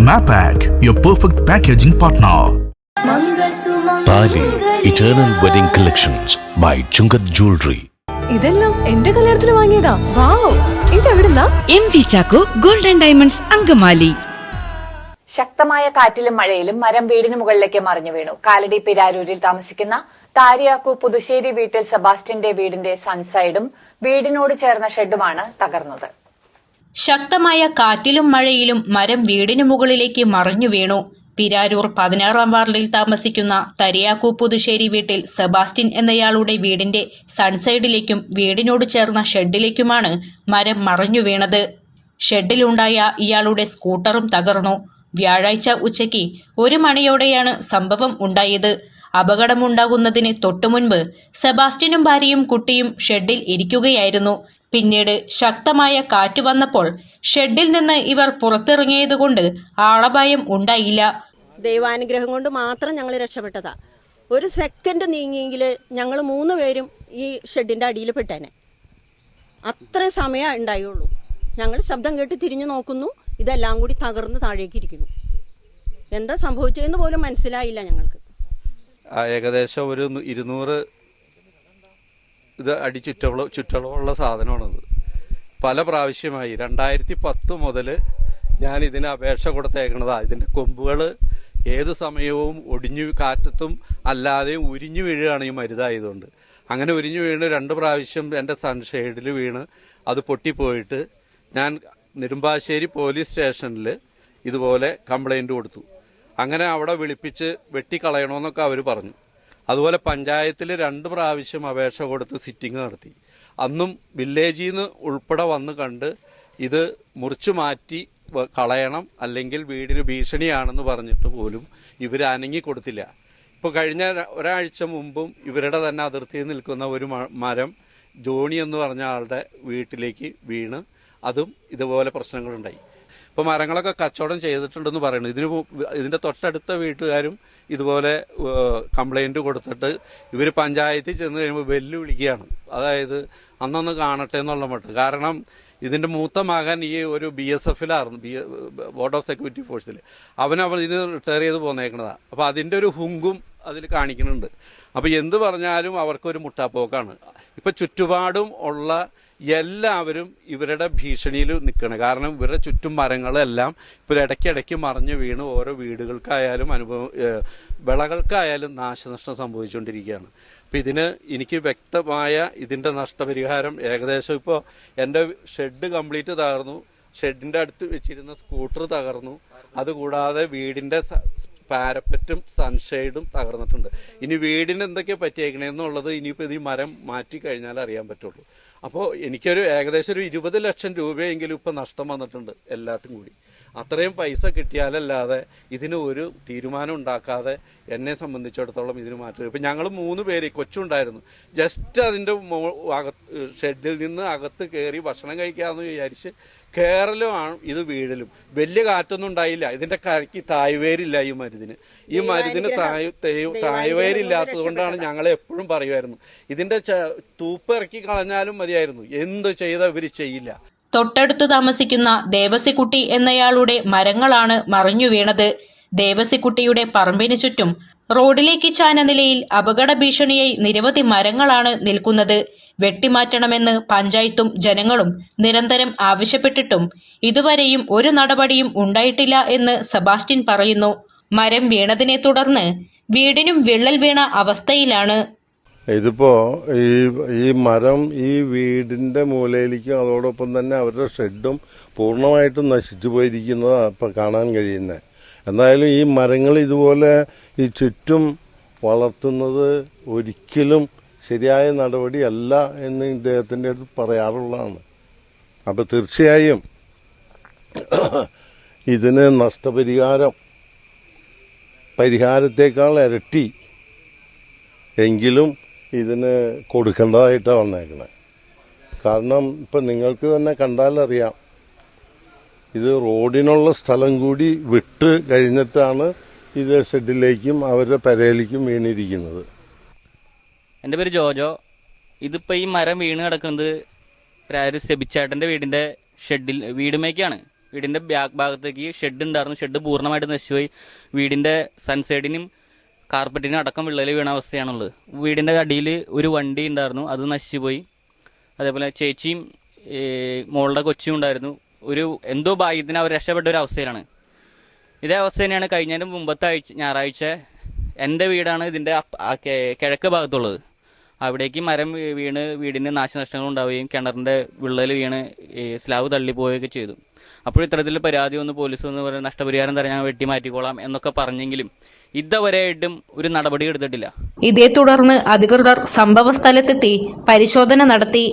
Mapak, your perfect packaging partner. Thali eternal wedding collections by Chungath jewellery. ഇതെല്ലാം എന്റെ കല്യാണത്തിന് വാങ്ങിയതാ. വാവ്, ഇതെവിടുന്നാ? MV Chacko golden diamonds Angamaly. ശക്തമായ കാറ്റിലും മഴയിലും മരം വീടിന് മുകളിലേക്ക് മറിഞ്ഞു വീണു. കാലടി പിരാരൂരിൽ താമസിക്കുന്ന താരിയാക്കു പുതുശ്ശേരി വീട്ടിൽ സെബാസ്റ്റ്യന്റെ വീടിന്റെ സൺസൈഡും വീടിനോട് ചേർന്ന ഷെഡുമാണ് തകർന്നത്. ശക്തമായ കാറ്റിലും മഴയിലും മരം വീടിനു മുകളിലേക്ക് മറിഞ്ഞു വീണു. പിരാരൂർ 16-ാം വാർഡിൽ താമസിക്കുന്ന തരിയാക്കു പുതുശ്ശേരി വീട്ടിൽ സെബാസ്റ്റ്യൻ എന്നയാളുടെ വീടിന്റെ സൺസൈഡിലേക്കും വീടിനോട് ചേർന്ന ഷെഡിലേക്കുമാണ് മരം മറിഞ്ഞു വീണത്. ഷെഡിലുണ്ടായ ഇയാളുടെ സ്കൂട്ടറും തകർന്നു. വ്യാഴാഴ്ച ഉച്ചയ്ക്ക് 1 മണിയോടെയാണ് സംഭവം ഉണ്ടായത്. അപകടമുണ്ടാകുന്നതിന് തൊട്ടുമുൻപ് സെബാസ്റ്റ്യനും ഭാര്യയും കുട്ടിയും ഷെഡിൽ ഇരിക്കുകയായിരുന്നു. പിന്നീട് ശക്തമായ കാറ്റ് വന്നപ്പോൾ ഷെഡിൽ നിന്ന് ഇവർ പുറത്തിറങ്ങിയതുകൊണ്ട് ആളപായം ഉണ്ടായില്ല. ദൈവാനുഗ്രഹം കൊണ്ട് മാത്രം ഞങ്ങൾ രക്ഷപ്പെട്ടതാ. 1 സെക്കൻഡ് നീങ്ങിയെങ്കിൽ ഞങ്ങൾ 3 പേരും ഈ ഷെഡിന്റെ അടിയിൽ പെട്ടേനെ. അത്രയും സമയം ഉണ്ടായുള്ളൂ. ഞങ്ങൾ ശബ്ദം കേട്ട് തിരിഞ്ഞു നോക്കുന്നു, ഇതെല്ലാം കൂടി തകർന്ന് താഴേക്ക് ഇരിക്കുന്നു. എന്താ സംഭവിച്ചതെന്ന് പോലും മനസ്സിലായില്ല ഞങ്ങൾക്ക്. ഏകദേശം ഒരു 200 ഇത് ചുറ്റളവുള്ള സാധനമാണത്. പല പ്രാവശ്യമായി 2010 മുതൽ ഞാൻ ഇതിന് അപേക്ഷ കൊടുത്തേക്കണതാണ്. ഇതിൻ്റെ കൊമ്പുകൾ ഏത് സമയവും ഒടിഞ്ഞു കാറ്റത്തും അല്ലാതെയും ഉരിഞ്ഞു വീഴുകയാണ് ഈ മരുതായതുകൊണ്ട്. അങ്ങനെ ഉരിഞ്ഞു വീണ് 2 പ്രാവശ്യം എൻ്റെ സൺഷെയ്ഡിൽ വീണ് അത് പൊട്ടിപ്പോയിട്ട് ഞാൻ നെടുമ്പാശ്ശേരി പോലീസ് സ്റ്റേഷനിൽ ഇതുപോലെ കംപ്ലൈൻറ്റ് കൊടുത്തു. അങ്ങനെ അവിടെ വിളിപ്പിച്ച് വെട്ടിക്കളയണമെന്നൊക്കെ അവർ പറഞ്ഞു. അതുപോലെ പഞ്ചായത്തിൽ 2 പ്രാവശ്യം അപേക്ഷ കൊടുത്ത് സിറ്റിംഗ് നടത്തി. അന്നും വില്ലേജിൽ നിന്ന് ഉൾപ്പെടെ വന്ന് കണ്ട് ഇത് മുറിച്ചു മാറ്റി കളയണം, അല്ലെങ്കിൽ വീടിന് ഭീഷണിയാണെന്ന് പറഞ്ഞിട്ട് പോലും ഇവർ അനങ്ങി കൊടുത്തില്ല. ഇപ്പോൾ കഴിഞ്ഞ ഒരാഴ്ച മുമ്പും ഇവരുടെ തന്നെ അതിർത്തിയിൽ നിൽക്കുന്ന ഒരു മരം ജോണി എന്ന് പറഞ്ഞ ആളുടെ വീട്ടിലേക്ക് വീണ് അതും ഇതുപോലെ പ്രശ്നങ്ങളുണ്ടായി. ഇപ്പോൾ മരങ്ങളൊക്കെ കച്ചവടം ചെയ്തിട്ടുണ്ടെന്ന് പറയുന്നു. ഇതിൻ്റെ തൊട്ടടുത്ത വീട്ടുകാരും ഇതുപോലെ കംപ്ലൈൻറ്റ് കൊടുത്തിട്ട് ഇവർ പഞ്ചായത്തിൽ ചെന്ന് കഴിയുമ്പോൾ വെല്ലുവിളിക്കുകയാണ്. അതായത് അന്നൊന്ന് കാണട്ടെ എന്നുള്ള മട്ട്. കാരണം ഇതിൻ്റെ മൂത്ത മകൻ ഈ ഒരു BSFലായിരുന്നു, ബോർഡ് ഓഫ് സെക്യൂരിറ്റി ഫോഴ്സിൽ. അവൻ ഇതിന് റിട്ടയർ ചെയ്ത് പോന്നേക്കണതാണ്. അപ്പോൾ അതിൻ്റെ ഒരു ഹുങ്കും അതിൽ കാണിക്കുന്നുണ്ട്. അപ്പോൾ എന്ത് പറഞ്ഞാലും അവർക്കൊരു മുട്ടാപ്പോക്കാണ്. ഇപ്പം ചുറ്റുപാടും ഉള്ള എല്ലാവരും ഇവരുടെ ഭീഷണിയിൽ നിൽക്കണം. കാരണം ഇവരുടെ ചുറ്റും മരങ്ങളെല്ലാം ഇപ്പോൾ ഇടയ്ക്കിടയ്ക്ക് മറിഞ്ഞു വീണ് ഓരോ വീടുകൾക്കായാലും വിളകൾക്കായാലും നാശനഷ്ടം സംഭവിച്ചുകൊണ്ടിരിക്കുകയാണ്. അപ്പോൾ ഇതിന് എനിക്ക് വ്യക്തമായ ഇതിൻ്റെ നഷ്ടപരിഹാരം ഏകദേശം ഇപ്പോൾ എൻ്റെ ഷെഡ് കംപ്ലീറ്റ് തകർന്നു, ഷെഡിൻ്റെ അടുത്ത് വെച്ചിരുന്ന സ്കൂട്ടർ തകർന്നു, അതുകൂടാതെ വീടിൻ്റെ പാരപ്പറ്റും സൺഷെയ്ഡും തകർന്നിട്ടുണ്ട്. ഇനി വീടിന് എന്തൊക്കെയാണ് പറ്റിയേക്കണേന്നുള്ളത് ഇനിയിപ്പോൾ ഈ മരം മാറ്റി കഴിഞ്ഞാൽ അറിയാൻ പറ്റുള്ളൂ. അപ്പോൾ എനിക്കൊരു ഏകദേശം ഒരു 20 ലക്ഷം രൂപയെങ്കിലും ഇപ്പോൾ നഷ്ടം വന്നിട്ടുണ്ട് എല്ലാത്തും കൂടി. അത്രയും പൈസ കിട്ടിയാലല്ലാതെ ഇതിന് ഒരു തീരുമാനം ഉണ്ടാക്കാതെ എന്നെ സംബന്ധിച്ചിടത്തോളം ഇതിന് മാറ്റം. ഇപ്പം ഞങ്ങൾ 3 പേര് കൊച്ചുണ്ടായിരുന്നു. ജസ്റ്റ് അതിൻ്റെ ഷെഡിൽ നിന്ന് അകത്ത് കയറി ഭക്ഷണം കഴിക്കാമെന്ന് വിചാരിച്ച് കേരളമാണ് ഇത് വീഴലും. വലിയ കാറ്റൊന്നും ഉണ്ടായില്ല. ഇതിൻ്റെ കരയ്ക്ക് തായ്വേരില്ല ഈ മരുന്നിന്. ഈ മരുന്നിന് തായ്വേരില്ലാത്തത് കൊണ്ടാണ് ഞങ്ങളെ എപ്പോഴും പറയുമായിരുന്നു ഇതിൻ്റെ തൂപ്പ് ഇറക്കി കളഞ്ഞാലും മതിയായിരുന്നു. എന്ത് ചെയ്ത ഇവർ ചെയ്യില്ല. തൊട്ടടുത്ത് താമസിക്കുന്ന ദേവസിക്കുട്ടി എന്നയാളുടെ മരങ്ങളാണ് മറിഞ്ഞു വീണത്. ദേവസിക്കുട്ടിയുടെ പറമ്പിന് ചുറ്റും റോഡിലേക്ക് ചാഞ്ഞ നിലയിൽ അപകട ഭീഷണിയായി നിരവധി മരങ്ങളാണ് നിൽക്കുന്നത്. വെട്ടിമാറ്റണമെന്ന് പഞ്ചായത്തും ജനങ്ങളും നിരന്തരം ആവശ്യപ്പെട്ടിട്ടും ഇതുവരെയും ഒരു നടപടിയും ഉണ്ടായിട്ടില്ല എന്ന് സെബാസ്റ്റ്യൻ പറയുന്നു. മരം വീണതിനെ തുടർന്ന് വീടിനും വിള്ളൽ വീണ അവസ്ഥയിലാണ്. ഇതിപ്പോ ഈ മരം ഈ വീടിന്റെ മൂലയിലേക്കും അതോടൊപ്പം തന്നെ അവരുടെ ഷെഡും പൂർണ്ണമായിട്ടും നശിച്ചു പോയിരിക്കുന്നതാണ് ഇപ്പം കാണാൻ കഴിയുന്നത്. എന്തായാലും ഈ മരങ്ങൾ ഇതുപോലെ ഈ ചുറ്റും വളർത്തുന്നത് ഒരിക്കലും ശരിയായ നടപടിയല്ല എന്ന് ഇദ്ദേഹത്തിൻ്റെ അടുത്ത് പറയാറുള്ളതാണ്. അപ്പോൾ തീർച്ചയായും ഇതിന് പരിഹാരത്തേക്കാൾ ഇരട്ടി എങ്കിലും ഇതിന് കൊടുക്കേണ്ടതായിട്ടാണ് വന്നേക്കണേ. കാരണം ഇപ്പം നിങ്ങൾക്ക് തന്നെ കണ്ടാലറിയാം, ഇത് റോഡിനുള്ള സ്ഥലം കൂടി വിട്ട് കഴിഞ്ഞിട്ടാണ് ഇത് ഷെഡിലേക്കും അവരുടെ പെരയിലേക്കും വീണിരിക്കുന്നത്. എൻ്റെ പേര് ജോജോ. ഇതിപ്പോൾ ഈ മരം വീണ് കിടക്കുന്നത് സെബിച്ചേട്ടൻ്റെ വീടിൻ്റെ വീടുമേക്കാണ്. വീടിൻ്റെ ബാക്ക് ഭാഗത്തേക്ക് ഷെഡ് ഉണ്ടായിരുന്നു. ഷെഡ് പൂർണ്ണമായിട്ട് നശിച്ചുപോയി. വീടിൻ്റെ സൺസൈഡിനും കാർപ്പറ്റിനും അടക്കം വിള്ളൽ വീണ അവസ്ഥയാണുള്ളത്. വീടിൻ്റെ അടിയിൽ ഒരു വണ്ടി ഉണ്ടായിരുന്നു, അത് നശിച്ചുപോയി. അതേപോലെ ചേച്ചിയും മോളുടെ കൊച്ചും ഉണ്ടായിരുന്നു. എന്തോ ഭാഗ്യത്തിന് അവർ രക്ഷപ്പെട്ട ഒരു അവസ്ഥയിലാണ്. ഇതേ അവസ്ഥ തന്നെയാണ് കഴിഞ്ഞതിന് മുമ്പത്തെ ഞായറാഴ്ച എൻ്റെ വീടാണ് ഇതിൻ്റെ കിഴക്ക് ഭാഗത്തുള്ളത്. അവിടേക്ക് മരം വീണ് വീടിന് നാശനഷ്ടങ്ങൾ ഉണ്ടാവുകയും കിണറിൻ്റെ വിള്ളൽ വീണ് സ്ലാബ് തള്ളിപ്പോവുകയൊക്കെ ചെയ്തു. അപ്പോൾ ഇത്തരത്തിൽ പരാതി വന്ന് പോലീസ് എന്ന് പറയുന്ന നഷ്ടപരിഹാരം തരാൻ ഞാൻ വെട്ടി മാറ്റിക്കോളാം എന്നൊക്കെ പറഞ്ഞെങ്കിലും ഇതുവരെയായിട്ടും ഒരു നടപടി എടുത്തിട്ടില്ല. ഇതേ തുടർന്ന് അധികൃതർ സംഭവ സ്ഥലത്തെത്തി പരിശോധന നടത്തി.